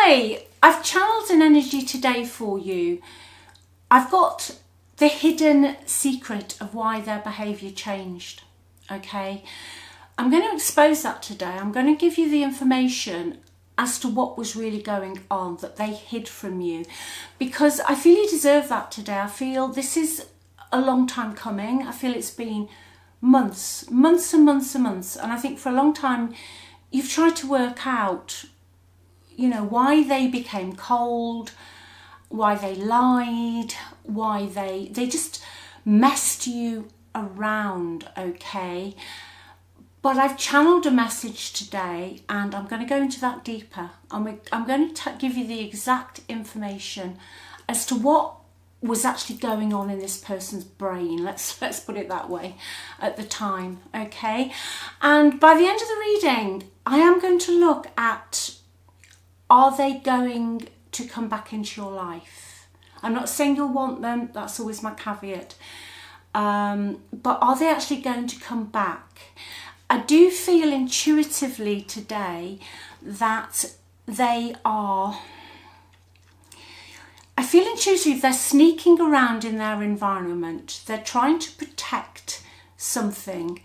Okay, I've channeled an energy today for you. I've got the hidden secret of why their behaviour changed. Okay, I'm going to expose that today. I'm going to give you the information as to what was really going on that they hid from you, because I feel you deserve that today. I feel this is a long time coming. I feel it's been months and months and months, and I think for a long time you've tried to work out, you know, why they became cold, why they lied, why they just messed you around, okay? But I've channeled a message today and I'm going to go into that deeper. I'm going to give you the exact information as to what was actually going on in this person's brain. Let's put it that way at the time, okay? And by the end of the reading, I am going to look at, are they going to come back into your life? I'm not saying you'll want them, that's always my caveat. But are they actually going to come back? I do feel intuitively today that they are, I feel intuitively they're sneaking around in their environment. They're trying to protect something,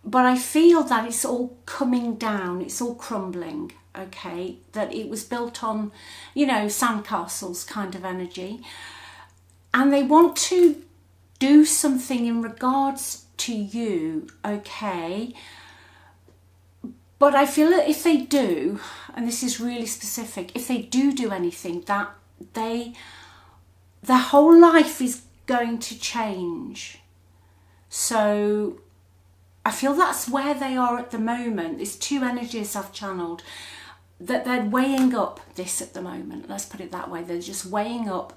but I feel that it's all coming down, it's all crumbling, okay? That it was built on, you know, sandcastles kind of energy. And they want to do something in regards to you, okay? But I feel that if they do, and this is really specific, if they do anything, that their whole life is going to change. So I feel that's where they are at the moment. There's two energies I've channeled, that they're weighing up this at the moment. Let's put it that way. They're just weighing up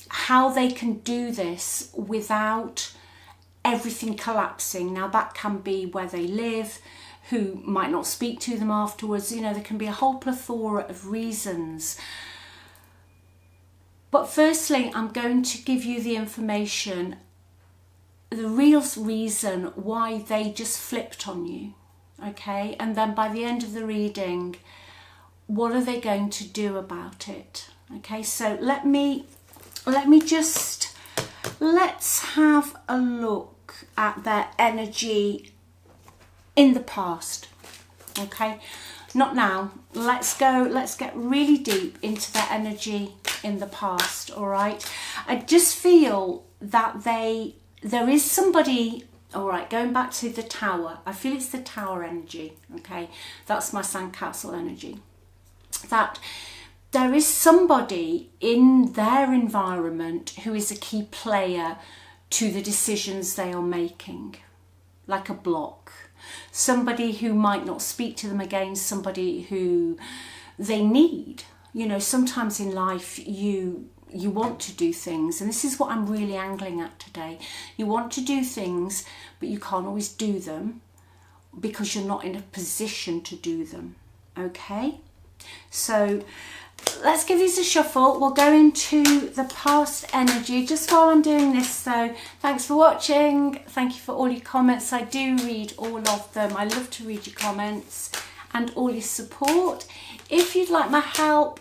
how they can do this without everything collapsing. Now that can be where they live, who might not speak to them afterwards. You know, there can be a whole plethora of reasons. But firstly, I'm going to give you the information, the real reason why they just flipped on you, okay? And then by the end of the reading, what are they going to do about it? Okay, so let's have a look at their energy in the past, okay? Not now. Let's get really deep into their energy in the past, all right? I just feel that there is somebody, all right, going back to the tower. I feel it's the tower energy, okay? That's my sandcastle energy. That there is somebody in their environment who is a key player to the decisions they are making, like a block. Somebody who might not speak to them again, somebody who they need. You know, sometimes in life you want to do things, and this is what I'm really angling at today. You want to do things, but you can't always do them because you're not in a position to do them, okay? So let's give these a shuffle. We'll go into the past energy just while I'm doing this. So thanks for watching. Thank you for all your comments. I do read all of them. I love to read your comments and all your support. If you'd like my help,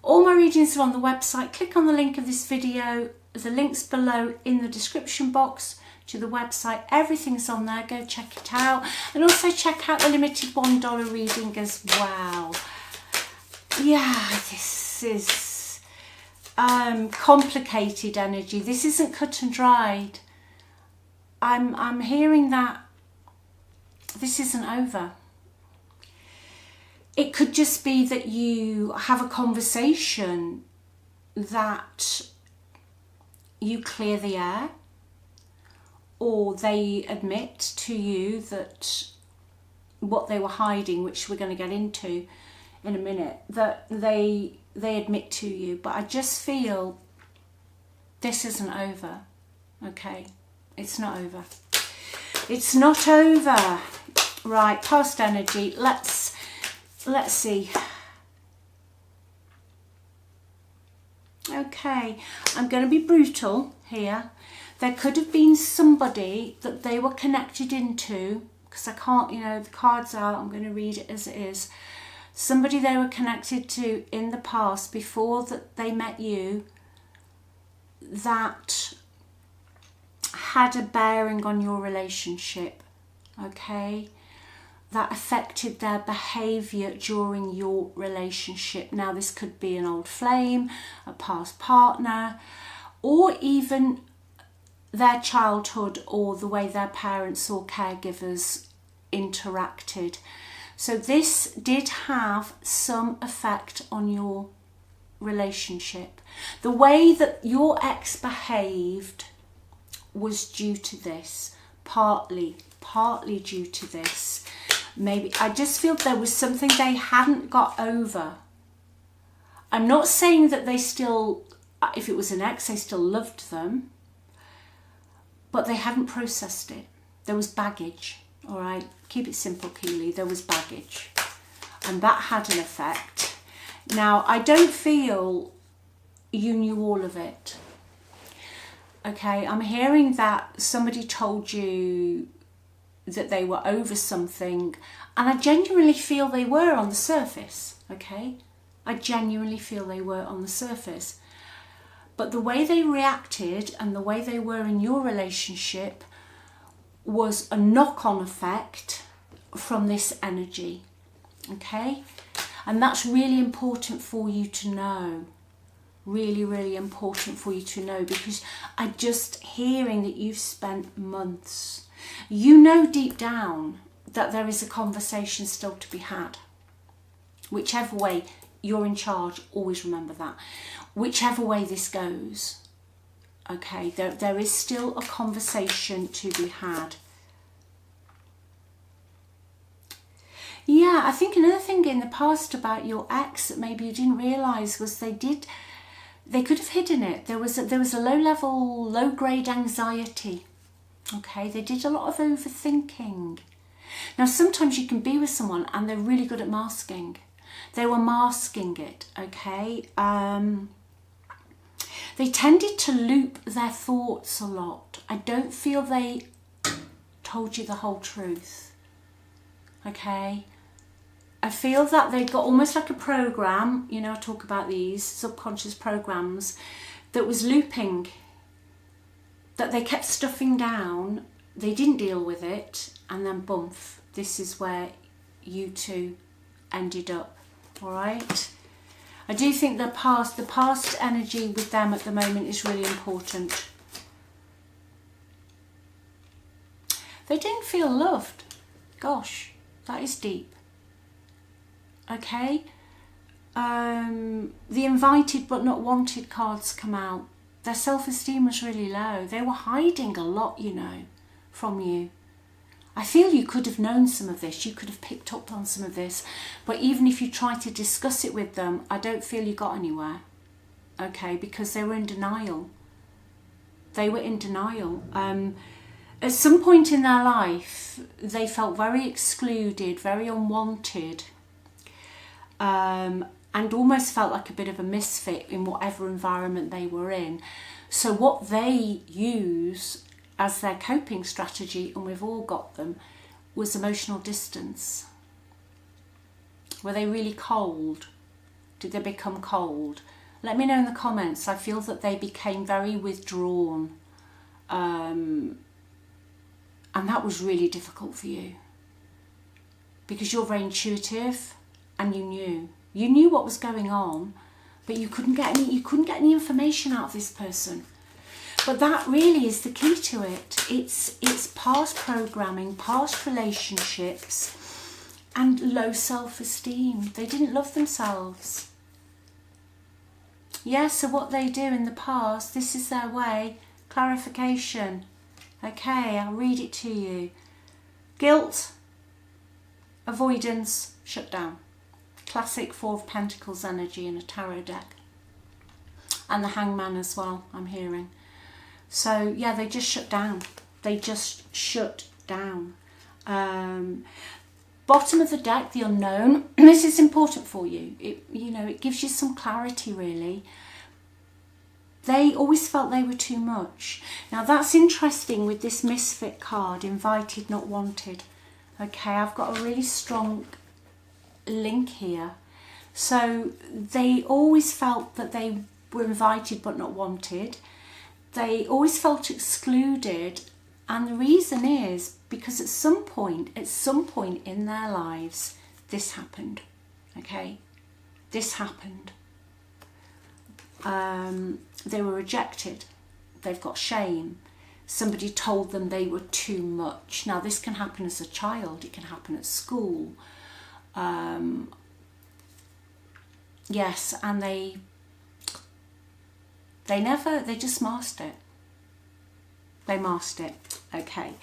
all my readings are on the website. Click on the link of this video. The link's below in the description box to the website. Everything's on there. Go check it out. And also check out the limited $1 reading as well. Yeah, this is complicated energy. This isn't cut and dried. I'm hearing that this isn't over. It could just be that you have a conversation, that you clear the air, or they admit to you that what they were hiding, which we're going to get into in a minute, that they admit to you. But I just feel this isn't over, okay? It's not over. It's not over. Right, past energy. Let's see. Okay, I'm going to be brutal here. There could have been somebody that they were connected into, because I can't, you know, the card's out, I'm going to read it as it is. somebody they were connected to in the past before that they met you, that had a bearing on your relationship, okay? That affected their behaviour during your relationship. Now, this could be an old flame, a past partner, or even their childhood, or the way their parents or caregivers interacted. So this did have some effect on your relationship. The way that your ex behaved was due to this, partly due to this. Maybe, I just feel there was something they hadn't got over. I'm not saying that they still, if it was an ex, they still loved them, but they hadn't processed it. There was baggage, all right? Keep it simple, Keeley. There was baggage, and that had an effect. Now, I don't feel you knew all of it. Okay, I'm hearing that somebody told you that they were over something, and I genuinely feel they were on the surface, okay? I genuinely feel they were on the surface. But the way they reacted and the way they were in your relationship was a knock-on effect from this energy, okay? And that's really important for you to know. Really, really important for you to know, because I'm just hearing that you've spent months. You know deep down that there is a conversation still to be had. Whichever way, you're in charge, always remember that. Whichever way this goes, okay, there is still a conversation to be had. Yeah, I think another thing in the past about your ex that maybe you didn't realise was they could have hidden it. There was a low-level, low-grade anxiety. Okay, they did a lot of overthinking. Now, sometimes you can be with someone and they're really good at masking. They were masking it, okay? They tended to loop their thoughts a lot. I don't feel they told you the whole truth, okay? I feel that they got almost like a program, you know, I talk about these subconscious programs, that was looping, that they kept stuffing down, they didn't deal with it, and then boom, this is where you two ended up, all right? I do think the past energy with them at the moment is really important. They didn't feel loved. Gosh, that is deep. Okay, the invited but not wanted cards come out. Their self-esteem was really low. They were hiding a lot, you know, from you. I feel you could have known some of this. You could have picked up on some of this. But even if you tried to discuss it with them, I don't feel you got anywhere. Okay, because they were in denial. They were in denial. At some point in their life, they felt very excluded, very unwanted. And almost felt like a bit of a misfit in whatever environment they were in. So what they use as their coping strategy, and we've all got them, was emotional distance. Were they really cold? Did they become cold? Let me know in the comments. I feel that they became very withdrawn. And that was really difficult for you. Because you're very intuitive. And you knew what was going on, but you couldn't get any information out of this person. But that really is the key to it. It's past programming, past relationships, and low self-esteem. They didn't love themselves. Yeah, so what they do in the past, this is their way. Clarification. Okay, I'll read it to you. Guilt, avoidance, shut down. Classic Four of Pentacles energy in a tarot deck. And the Hangman as well, I'm hearing. So, yeah, they just shut down. They just shut down. Bottom of the deck, the unknown. This is important for you. It gives you some clarity, really. They always felt they were too much. Now, that's interesting with this Misfit card, invited, not wanted. Okay, I've got a really strong link here. So they always felt that they were invited but not wanted. They always felt excluded, and the reason is because at some point in their lives, this happened. Okay, this happened. They were rejected. They've got shame. Somebody told them they were too much. Now, this can happen as a child. It can happen at school. Yes, and they just masked it. They masked it. Okay.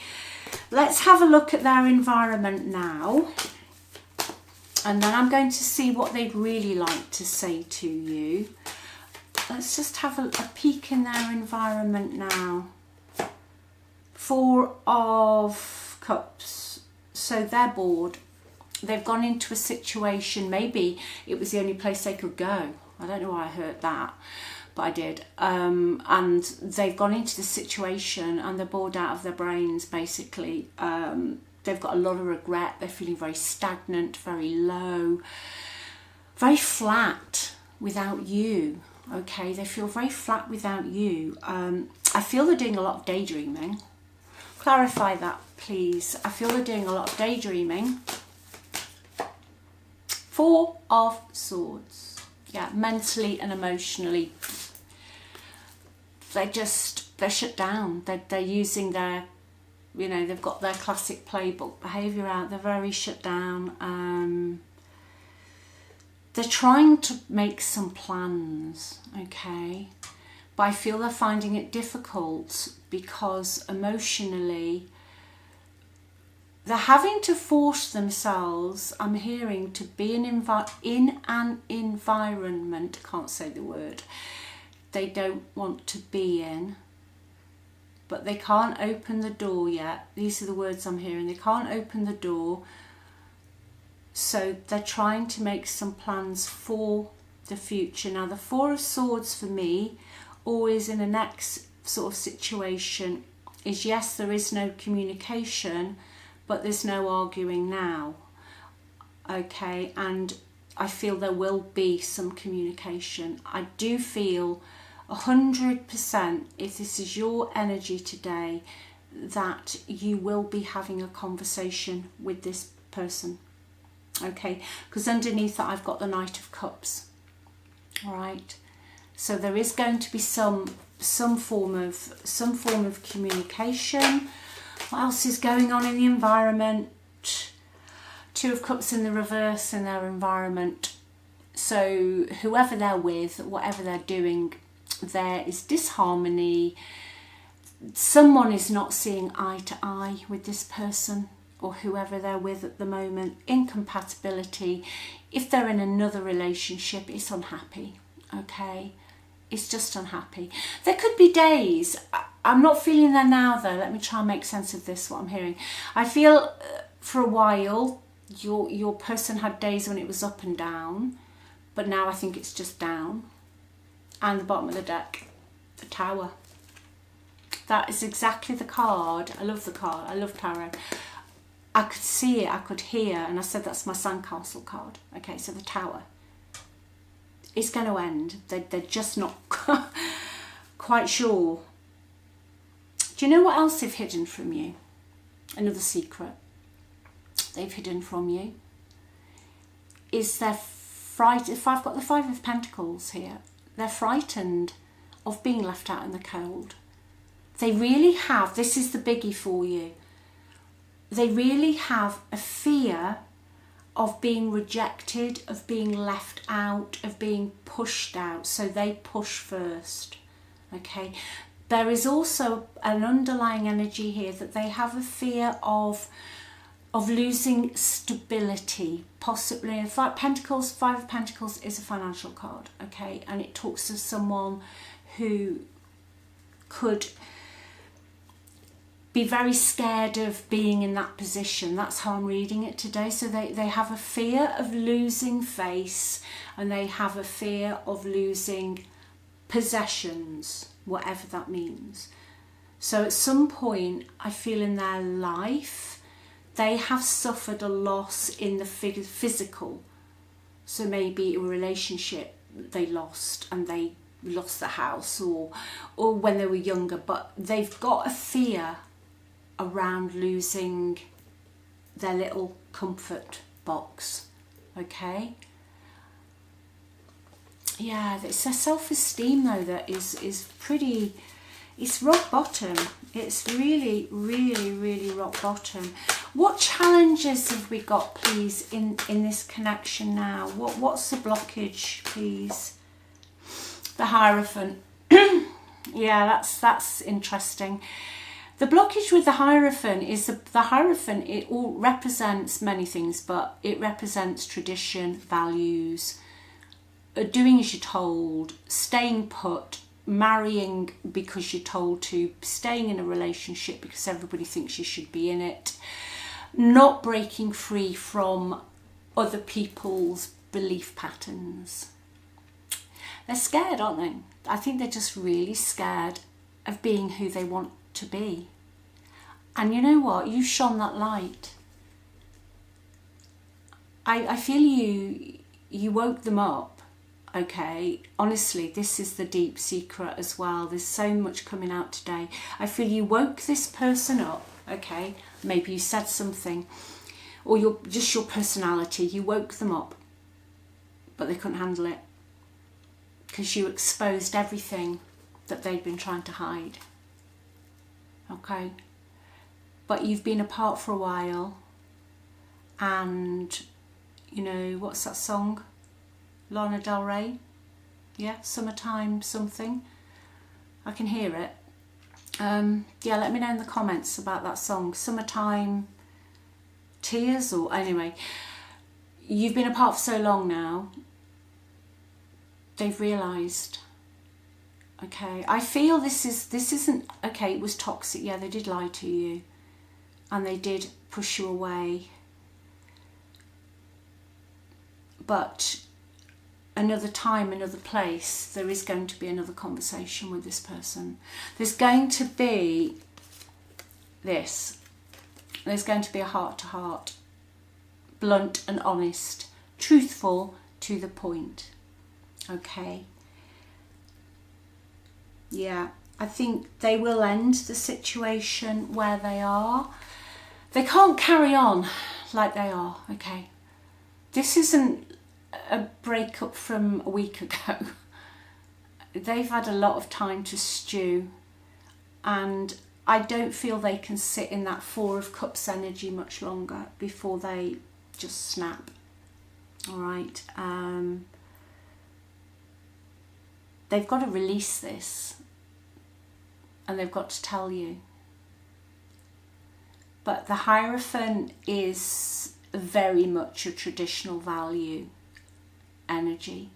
Let's have a look at their environment now. And then I'm going to see what they'd really like to say to you. Let's just have a peek in their environment now. 4 of Cups. So they're bored. They've gone into a situation, maybe it was the only place they could go. I don't know why I heard that, but I did. And they've gone into the situation and they're bored out of their brains, basically. They've got a lot of regret. They're feeling very stagnant, very low, very flat without you. Okay, they feel very flat without you. I feel they're doing a lot of daydreaming. Clarify that, please. I feel they're doing a lot of daydreaming. 4 of Swords. Yeah, mentally and emotionally. They're shut down. They're using their, they've got their classic playbook behaviour out. They're very shut down. They're trying to make some plans, okay? But I feel they're finding it difficult because emotionally they're having to force themselves, I'm hearing, to be in an environment, can't say the word, they don't want to be in, but they can't open the door yet. These are the words I'm hearing. They can't open the door. So they're trying to make some plans for the future. Now, the 4 of Swords for me, always in the next sort of situation, is yes, there is no communication, but there's no arguing now. Okay, and I feel there will be some communication. I do feel 100%, if this is your energy today, that you will be having a conversation with this person. Okay, because underneath that I've got the Knight of Cups. All right, so there is going to be some form of communication. What else is going on in the environment? 2 of Cups in the reverse in their environment. So whoever they're with, whatever they're doing, there is disharmony. Someone is not seeing eye to eye with this person or whoever they're with at the moment. Incompatibility. If they're in another relationship, it's unhappy. Okay, it's just unhappy. There could be days, I'm not feeling there now though, let me try and make sense of this, what I'm hearing. I feel for a while your person had days when it was up and down, but now I think it's just down. And the bottom of the deck, the Tower. That is exactly the card. I love the card, I love tarot. I could see it, I could hear, and I said that's my sandcastle card. Okay, so the Tower. It's going to end. They're just not quite sure. Do you know what else they've hidden from you? Another secret they've hidden from you is they're frightened. If I've got the 5 of Pentacles here, they're frightened of being left out in the cold. They really have, this is the biggie for you, they really have a fear of being rejected, of being left out, of being pushed out. So they push first. Okay. There is also an underlying energy here that they have a fear of losing stability, possibly. In fact, Pentacles, 5 of Pentacles is a financial card. Okay, and it talks to someone who could be very scared of being in that position. That's how I'm reading it today. So they have a fear of losing face, and they have a fear of losing possessions, whatever that means. So at some point, I feel in their life, they have suffered a loss in the physical. So maybe a relationship they lost, and they lost the house, or when they were younger, but they've got a fear around losing their little comfort box. Okay. Yeah, it's their self-esteem though that is pretty, it's rock bottom. It's really, really, really rock bottom. What challenges have we got, please, in this connection now? What's the blockage, please? The Hierophant. Yeah, that's interesting. The blockage with the Hierophant is the Hierophant, it all represents many things, but it represents tradition, values, doing as you're told, staying put, marrying because you're told to, staying in a relationship because everybody thinks you should be in it, not breaking free from other people's belief patterns. They're scared, aren't they? I think they're just really scared of being who they want to be. And you know what? You shone that light. I feel you woke them up. Okay, honestly, this is the deep secret as well. There's so much coming out today. I feel you woke this person up. Okay, maybe you said something, or just your personality. You woke them up, but they couldn't handle it because you exposed everything that they'd been trying to hide. Okay, but you've been apart for a while, and you know, what's that song? Lana Del Rey, yeah, Summertime something. I can hear it. Yeah, let me know in the comments about that song, Summertime Tears, or anyway. You've been apart for so long now, they've realised. Okay, I feel this isn't, okay, it was toxic, yeah, they did lie to you, and they did push you away. But another time, another place, there is going to be another conversation with this person. There's going to be this. There's going to be a heart-to-heart, blunt and honest, truthful, to the point. Okay. Yeah, I think they will end the situation where they are. They can't carry on like they are, okay? This isn't a breakup from a week ago. They've had a lot of time to stew, and I don't feel they can sit in that Four of Cups energy much longer before they just snap. All right. They've got to release this, and they've got to tell you. But the Hierophant is very much a traditional value energy.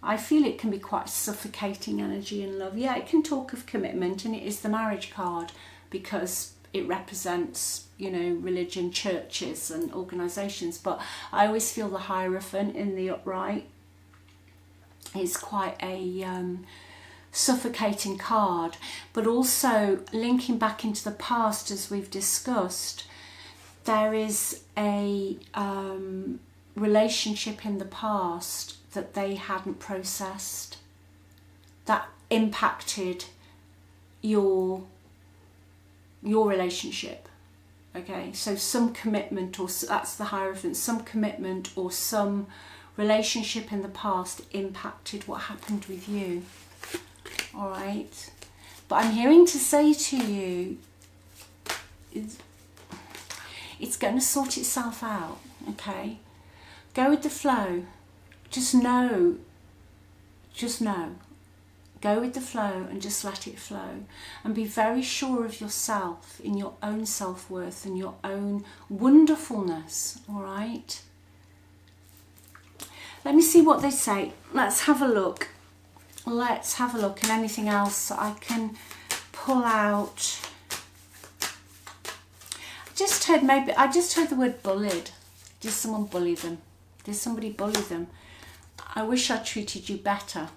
I feel it can be quite suffocating energy in love. Yeah, it can talk of commitment, and it is the marriage card because it represents, you know, religion, churches and organisations. But I always feel the Hierophant in the upright is quite a suffocating card, but also linking back into the past, as we've discussed. There is a relationship in the past that they hadn't processed that impacted your relationship. Okay, so some commitment, or that's the Hierophant, some commitment or some relationship in the past impacted what happened with you. All right, but I'm hearing to say to you, it's going to sort itself out. Okay, go with the flow. Just know. Go with the flow and just let it flow, and be very sure of yourself, in your own self-worth and your own wonderfulness. All right, let me see what they say. Let's have a look. And anything else I can pull out. I just heard the word bullied. Did someone bully them? Did somebody bully them? I wish I treated you better.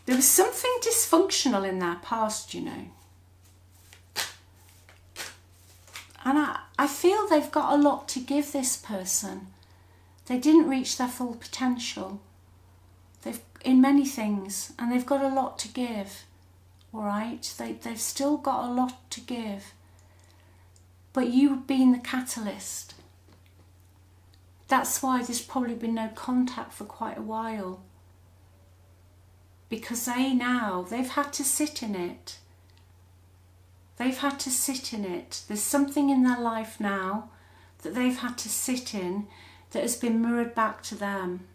There was something dysfunctional in their past, you know. And I I feel they've got a lot to give this person. They didn't reach their full potential. They've in many things, and they've got a lot to give. All right, they've still got a lot to give. But you've been the catalyst. That's why there's probably been no contact for quite a while. Because they've had to sit in it. They've had to sit in it. There's something in their life now that they've had to sit in that has been mirrored back to them.